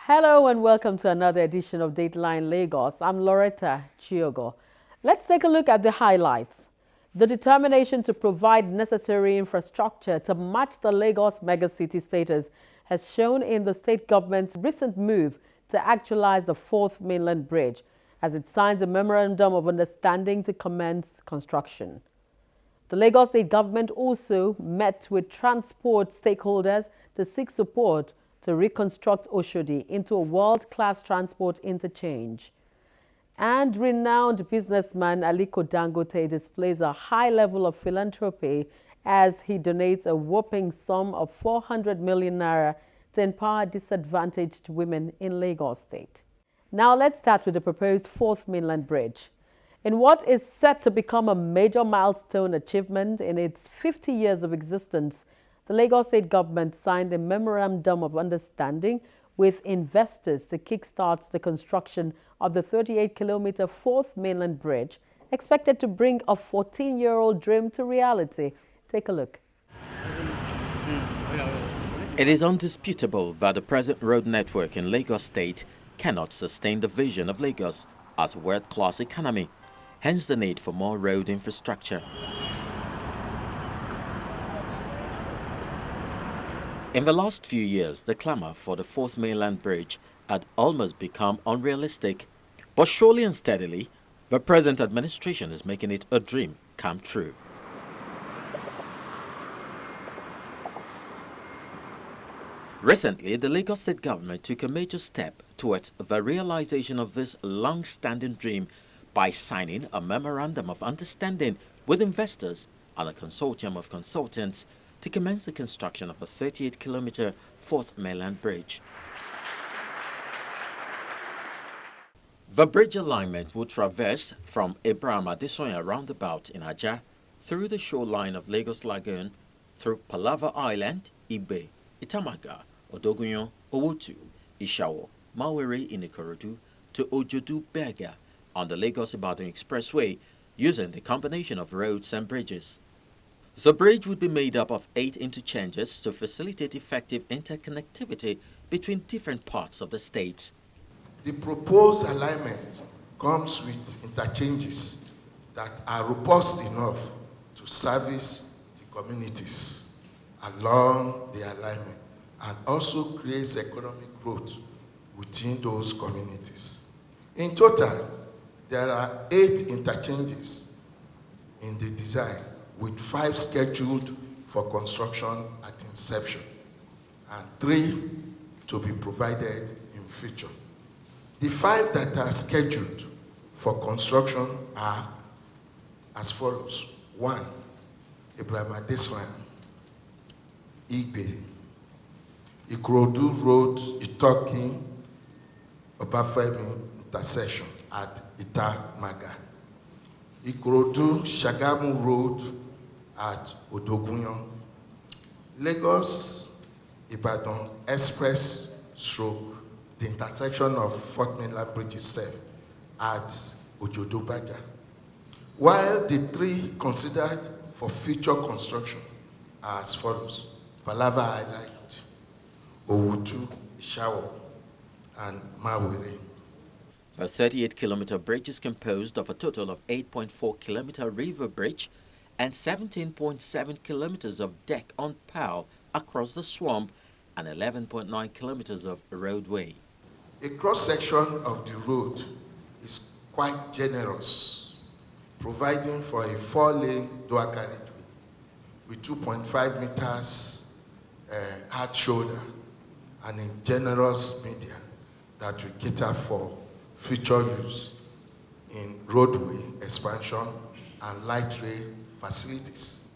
Hello and welcome to another edition of Dateline Lagos. I'm Loretta Chiogo. Let's take a look at the highlights. The determination to provide necessary infrastructure to match the Lagos megacity status has shown in the state government's recent move to actualize the fourth mainland bridge as it signs a memorandum of understanding to commence construction. The Lagos state government also met with transport stakeholders to seek support to reconstruct Oshodi into a world-class transport interchange. And renowned businessman Aliko Dangote displays a high level of philanthropy as he donates a whopping sum of 400 million naira to empower disadvantaged women in Lagos State. Now let's start with the proposed fourth mainland bridge. In what is set to become a major milestone achievement in its 50 years of existence, the Lagos state government signed a memorandum of understanding with investors to kickstart the construction of the 38-kilometer fourth mainland bridge, expected to bring a 14-year-old dream to reality. Take a look. It is undisputable that the present road network in Lagos State cannot sustain the vision of Lagos as a world-class economy, hence the need for more road infrastructure. In the last few years, the clamor for the fourth mainland bridge had almost become unrealistic, but surely and steadily, the present administration is making it a dream come true. Recently, the Lagos state government took a major step towards the realization of this long-standing dream by signing a memorandum of understanding with investors and a consortium of consultants to commence the construction of a 38-kilometer fourth mainland bridge. The bridge alignment will traverse from Abraham Adesoya roundabout in Ajah through the shoreline of Lagos Lagoon, through Palava Island, Ibe, Itamaga, Odogunyo, Owotu, Ishawo, Mawere in Ikorodu to Ojodu Berger on the Lagos-Ibadan Expressway using the combination of roads and bridges. The bridge would be made up of 8 interchanges to facilitate effective interconnectivity between different parts of the state. The proposed alignment comes with interchanges that are robust enough to service the communities along the alignment and also creates economic growth within those communities. In total, there are 8 interchanges in the design, with 5 scheduled for construction at inception and 3 to be provided in future. The 5 that are scheduled for construction are as follows. 1, Abraham Adesoya, Igbe, Ikorodu Road, Itoki, Obafemi intersection at Itamaga, Ikorodu Shagamu Road at Odogunyo, Lagos Ibadan Express stroke, the intersection of fourth mainland bridge itself at Ojodo Berger. While the 3 considered for future construction are as follows: Palava Island, Owotu, Ishawo, and Mawere. The 38-kilometer bridge is composed of a total of 8.4-kilometer river bridge and 17.7 kilometers of deck on pile across the swamp and 11.9 kilometers of roadway. A cross-section of the road is quite generous, providing for a 4-lane dual carriageway with 2.5 meters hard shoulder and a generous median that will cater for future use in roadway expansion and light rail facilities.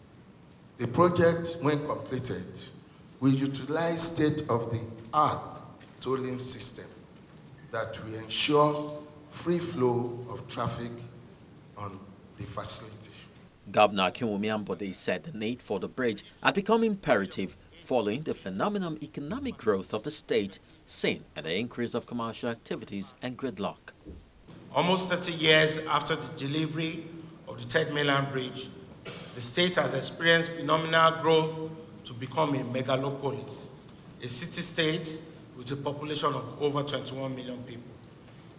The project, when completed, will utilize state-of-the-art tolling system that will ensure free flow of traffic on the facility. Governor Akinwumi Ambode said the need for the bridge had become imperative following the phenomenal economic growth of the state, seen in the increase of commercial activities and gridlock. Almost 30 years after the delivery of the third mainland bridge, the state has experienced phenomenal growth to become a megalopolis, a city-state with a population of over 21 million people.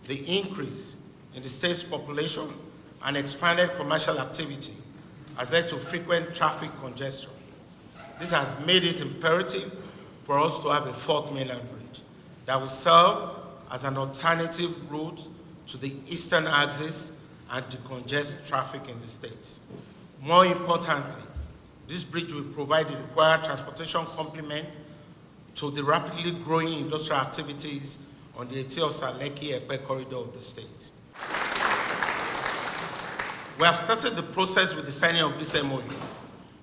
The increase in the state's population and expanded commercial activity has led to frequent traffic congestion. This has made it imperative for us to have a fourth mainland bridge that will serve as an alternative route to the eastern axis and decongest traffic in the states. More importantly, this bridge will provide the required transportation complement to the rapidly growing industrial activities on the Etiosa-Lekki-Epe corridor of the state. We have started the process with the signing of this MOU,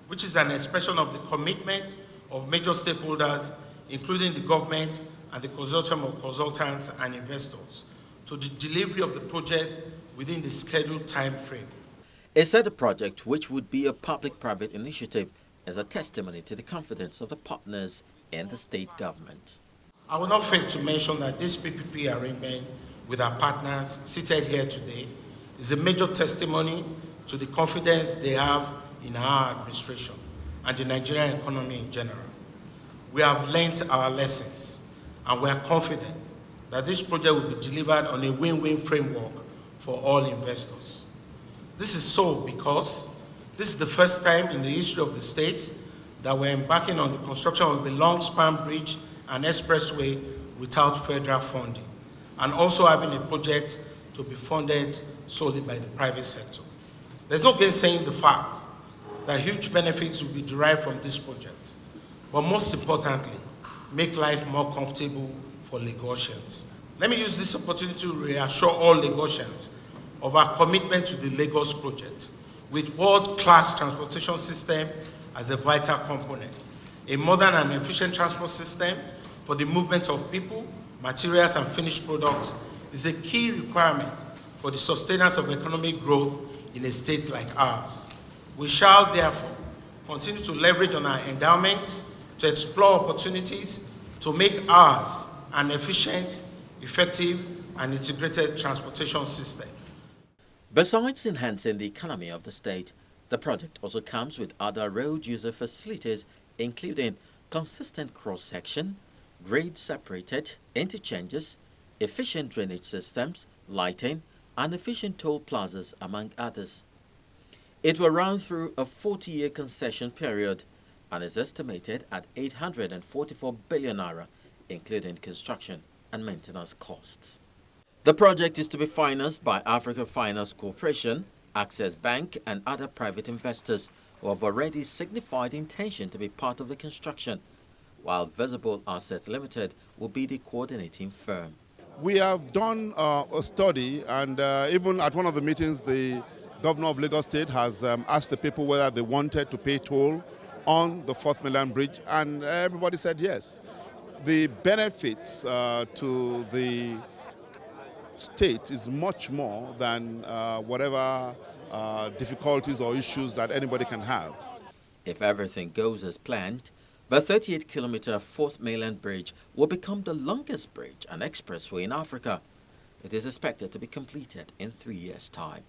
which is an expression of the commitment of major stakeholders, including the government and the consortium of consultants and investors, to the delivery of the project within the scheduled time frame. It said the project, which would be a public-private initiative, is a testimony to the confidence of the partners in the state government. I will not fail to mention that this PPP arrangement with our partners seated here today is a major testimony to the confidence they have in our administration and the Nigerian economy in general. We have learnt our lessons, and we are confident that this project will be delivered on a win-win framework for all investors. This is so because this is the first time in the history of the states that we're embarking on the construction of a long-span bridge and expressway without federal funding, and also having a project to be funded solely by the private sector. There's no gainsaying the fact that huge benefits will be derived from this project, but most importantly, make life more comfortable for Lagosians. Let me use this opportunity to reassure all Lagosians of our commitment to the Lagos project, with world-class transportation system as a vital component. A modern and efficient transport system for the movement of people, materials, and finished products is a key requirement for the sustenance of economic growth in a state like ours. We shall therefore continue to leverage on our endowments to explore opportunities to make ours an efficient, effective, and integrated transportation system. Besides enhancing the economy of the state, the project also comes with other road user facilities, including consistent cross-section, grade-separated interchanges, efficient drainage systems, lighting, and efficient toll plazas, among others. It will run through a 40-year concession period and is estimated at 844 billion naira, including construction and maintenance costs. The project is to be financed by Africa Finance Corporation, Access Bank, and other private investors who have already signified intention to be part of the construction, while Visible Assets Limited will be the coordinating firm. We have done a study, and even at one of the meetings, the governor of Lagos State has asked the people whether they wanted to pay toll on the Fourth Mainland Bridge, and everybody said yes. The benefits to the state is much more than whatever difficulties or issues that anybody can have. If everything goes as planned, the 38-kilometer Fourth Mainland Bridge will become the longest bridge and expressway in Africa. It is expected to be completed in 3 years' time.